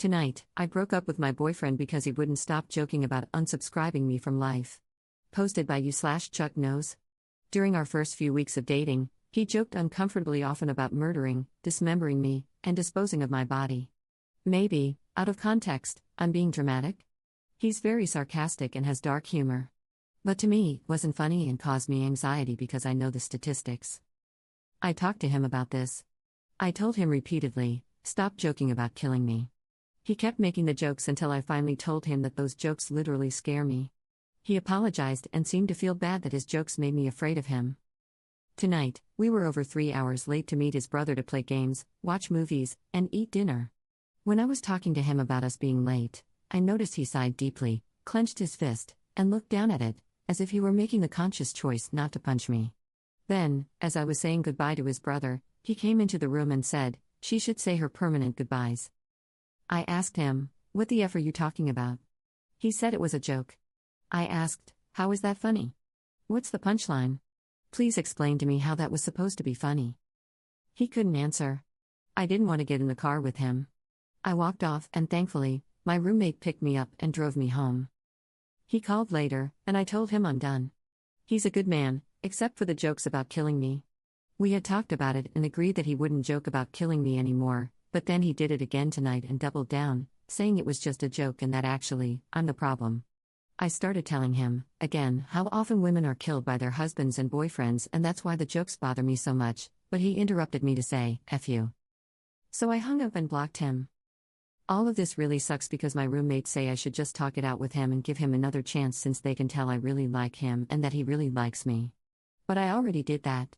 Tonight, I broke up with my boyfriend because he wouldn't stop joking about unsubscribing me from life. Posted by you/Chuck Knows. During our first few weeks of dating, he joked uncomfortably often about murdering, dismembering me, and disposing of my body. Maybe, out of context, I'm being dramatic? He's very sarcastic and has dark humor. But to me, it wasn't funny and caused me anxiety because I know the statistics. I talked to him about this. I told him repeatedly, stop joking about killing me. He kept making the jokes until I finally told him that those jokes literally scare me. He apologized and seemed to feel bad that his jokes made me afraid of him. Tonight, we were over 3 hours late to meet his brother to play games, watch movies, and eat dinner. When I was talking to him about us being late, I noticed he sighed deeply, clenched his fist, and looked down at it, as if he were making the conscious choice not to punch me. Then, as I was saying goodbye to his brother, he came into the room and said, she should say her permanent goodbyes. I asked him, what the F are you talking about? He said it was a joke. I asked, how is that funny? What's the punchline? Please explain to me how that was supposed to be funny. He couldn't answer. I didn't want to get in the car with him. I walked off and thankfully, my roommate picked me up and drove me home. He called later, and I told him I'm done. He's a good man, except for the jokes about killing me. We had talked about it and agreed that he wouldn't joke about killing me anymore, but then he did it again tonight and doubled down, saying it was just a joke and that actually, I'm the problem. I started telling him, again, how often women are killed by their husbands and boyfriends and that's why the jokes bother me so much, but he interrupted me to say, F you. So I hung up and blocked him. All of this really sucks because my roommates say I should just talk it out with him and give him another chance since they can tell I really like him and that he really likes me. But I already did that.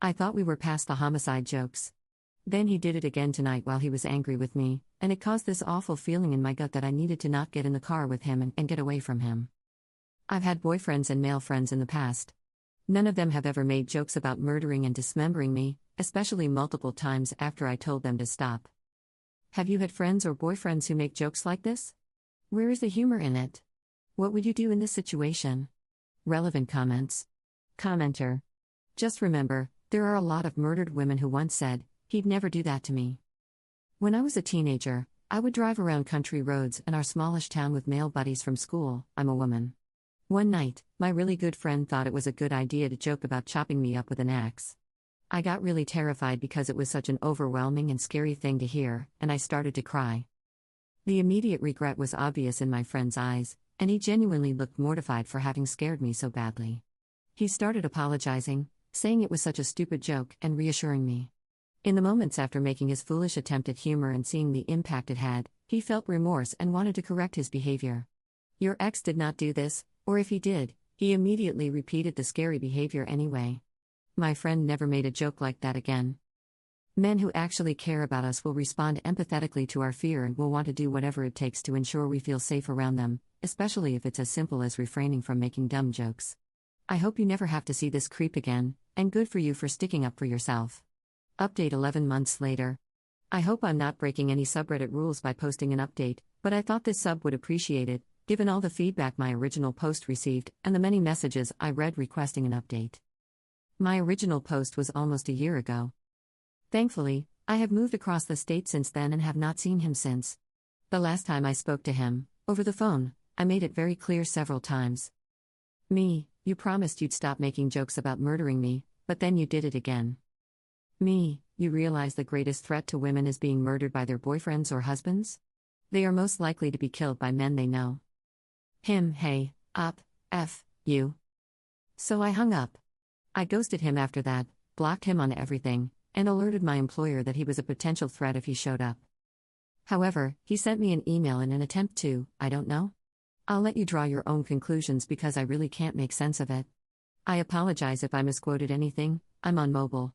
I thought we were past the homicide jokes. Then he did it again tonight while he was angry with me, and it caused this awful feeling in my gut that I needed to not get in the car with him and get away from him. I've had boyfriends and male friends in the past. None of them have ever made jokes about murdering and dismembering me, especially multiple times after I told them to stop. Have you had friends or boyfriends who make jokes like this? Where is the humor in it? What would you do in this situation? Relevant comments. Commenter. Just remember, there are a lot of murdered women who once said, he'd never do that to me. When I was a teenager, I would drive around country roads in our smallish town with male buddies from school. I'm a woman. One night, my really good friend thought it was a good idea to joke about chopping me up with an axe. I got really terrified because it was such an overwhelming and scary thing to hear, and I started to cry. The immediate regret was obvious in my friend's eyes, and he genuinely looked mortified for having scared me so badly. He started apologizing, saying it was such a stupid joke and reassuring me. In the moments after making his foolish attempt at humor and seeing the impact it had, he felt remorse and wanted to correct his behavior. Your ex did not do this, or if he did, he immediately repeated the scary behavior anyway. My friend never made a joke like that again. Men who actually care about us will respond empathetically to our fear and will want to do whatever it takes to ensure we feel safe around them, especially if it's as simple as refraining from making dumb jokes. I hope you never have to see this creep again, and good for you for sticking up for yourself. Update 11 months later. I hope I'm not breaking any subreddit rules by posting an update, but I thought this sub would appreciate it, given all the feedback my original post received and the many messages I read requesting an update. My original post was almost a year ago. Thankfully, I have moved across the state since then and have not seen him since. The last time I spoke to him, over the phone, I made it very clear several times. Me, you promised you'd stop making jokes about murdering me, but then you did it again. Me, you realize the greatest threat to women is being murdered by their boyfriends or husbands? They are most likely to be killed by men they know. Him, hey, up, F, you. So I hung up. I ghosted him after that, blocked him on everything, and alerted my employer that he was a potential threat if he showed up. However, he sent me an email in an attempt to, I don't know. I'll let you draw your own conclusions because I really can't make sense of it. I apologize if I misquoted anything, I'm on mobile.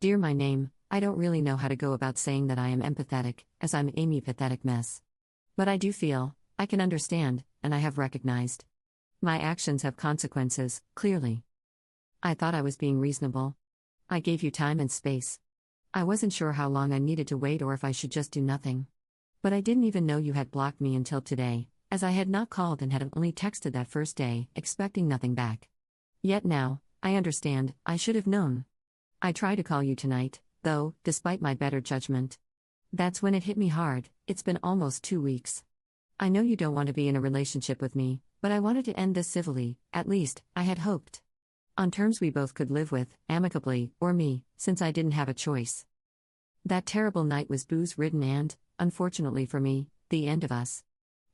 Dear my name, I don't really know how to go about saying that I am empathetic, as I'm Amy Pathetic Mess. But I do feel, I can understand, and I have recognized. My actions have consequences, clearly. I thought I was being reasonable. I gave you time and space. I wasn't sure how long I needed to wait or if I should just do nothing. But I didn't even know you had blocked me until today, as I had not called and had only texted that first day, expecting nothing back. Yet now, I understand, I should have known. I tried to call you tonight, though, despite my better judgment. That's when it hit me hard. It's been almost 2 weeks. I know you don't want to be in a relationship with me, but I wanted to end this civilly, at least, I had hoped. On terms we both could live with, amicably, or me, since I didn't have a choice. That terrible night was booze-ridden and, unfortunately for me, the end of us.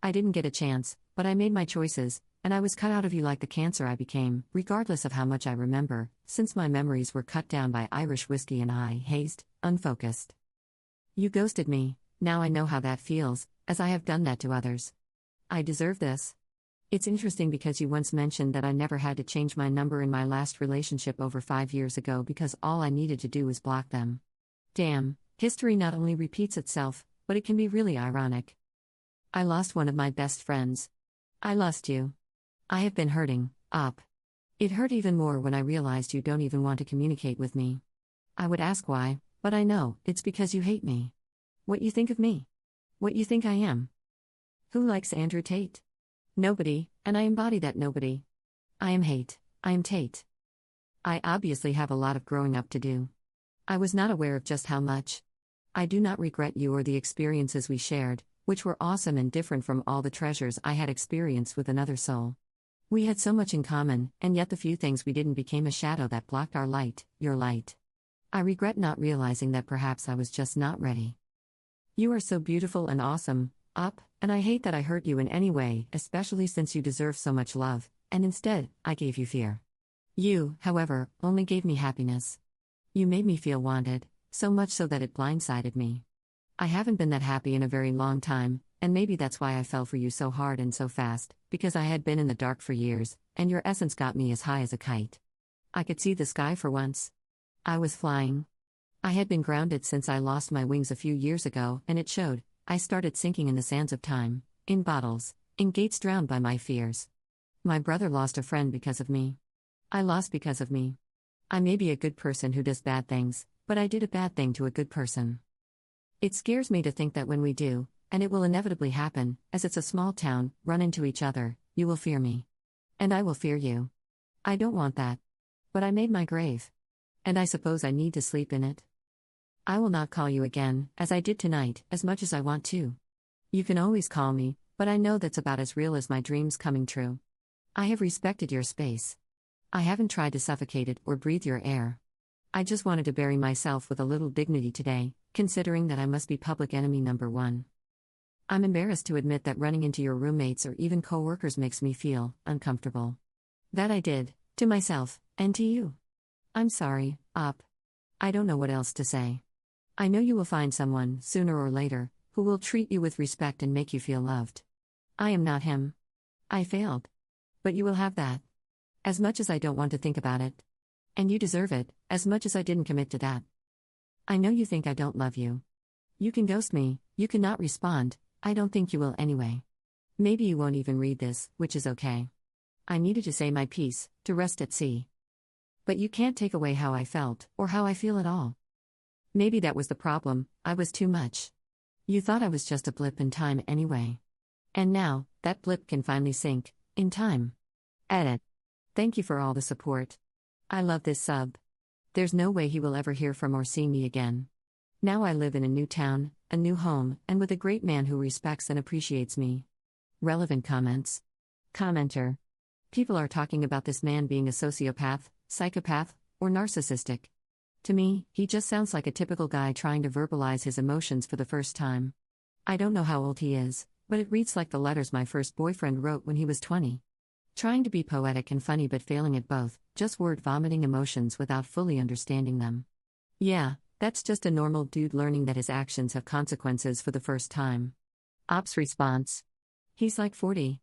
I didn't get a chance, but I made my choices, and I was cut out of you like the cancer I became, regardless of how much I remember, since my memories were cut down by Irish whiskey and I, hazed, unfocused. You ghosted me, now I know how that feels, as I have done that to others. I deserve this. It's interesting because you once mentioned that I never had to change my number in my last relationship over 5 years ago because all I needed to do was block them. Damn, history not only repeats itself, but it can be really ironic. I lost one of my best friends. I lost you. I have been hurting, up. It hurt even more when I realized you don't even want to communicate with me. I would ask why, but I know, it's because you hate me. What you think of me? What you think I am? Who likes Andrew Tate? Nobody, and I embody that nobody. I am hate, I am Tate. I obviously have a lot of growing up to do. I was not aware of just how much. I do not regret you or the experiences we shared, which were awesome and different from all the treasures I had experienced with another soul. We had so much in common, and yet the few things we didn't became a shadow that blocked our light, your light. I regret not realizing that perhaps I was just not ready. You are so beautiful and awesome, up, and I hate that I hurt you in any way, especially since you deserve so much love, and instead, I gave you fear. You, however, only gave me happiness. You made me feel wanted, so much so that it blindsided me. I haven't been that happy in a very long time, and maybe that's why I fell for you so hard and so fast, because I had been in the dark for years, and your essence got me as high as a kite. I could see the sky for once. I was flying. I had been grounded since I lost my wings a few years ago, and it showed. I started sinking in the sands of time, in bottles, in gates drowned by my fears. My brother lost a friend because of me. I lost because of me. I may be a good person who does bad things, but I did a bad thing to a good person. It scares me to think that when we do, and it will inevitably happen, as it's a small town, run into each other, you will fear me. And I will fear you. I don't want that. But I made my grave. And I suppose I need to sleep in it. I will not call you again, as I did tonight, as much as I want to. You can always call me, but I know that's about as real as my dreams coming true. I have respected your space. I haven't tried to suffocate it or breathe your air. I just wanted to bury myself with a little dignity today, considering that I must be public enemy number 1. I'm embarrassed to admit that running into your roommates or even co-workers makes me feel uncomfortable. That I did, to myself, and to you. I'm sorry, Op. I don't know what else to say. I know you will find someone, sooner or later, who will treat you with respect and make you feel loved. I am not him. I failed. But you will have that. As much as I don't want to think about it. And you deserve it, as much as I didn't commit to that. I know you think I don't love you. You can ghost me, you cannot respond, I don't think you will anyway. Maybe you won't even read this, which is okay. I needed to say my piece, to rest at sea. But you can't take away how I felt, or how I feel at all. Maybe that was the problem, I was too much. You thought I was just a blip in time anyway. And now, that blip can finally sink, in time. Edit. Thank you for all the support. I love this sub. There's no way he will ever hear from or see me again. Now I live in a new town, a new home, and with a great man who respects and appreciates me. Relevant comments. Commenter. People are talking about this man being a sociopath, psychopath, or narcissistic. To me, he just sounds like a typical guy trying to verbalize his emotions for the first time. I don't know how old he is, but it reads like the letters my first boyfriend wrote when he was 20. Trying to be poetic and funny but failing at both, just word vomiting emotions without fully understanding them. Yeah, that's just a normal dude learning that his actions have consequences for the first time. Op's response. He's like 40.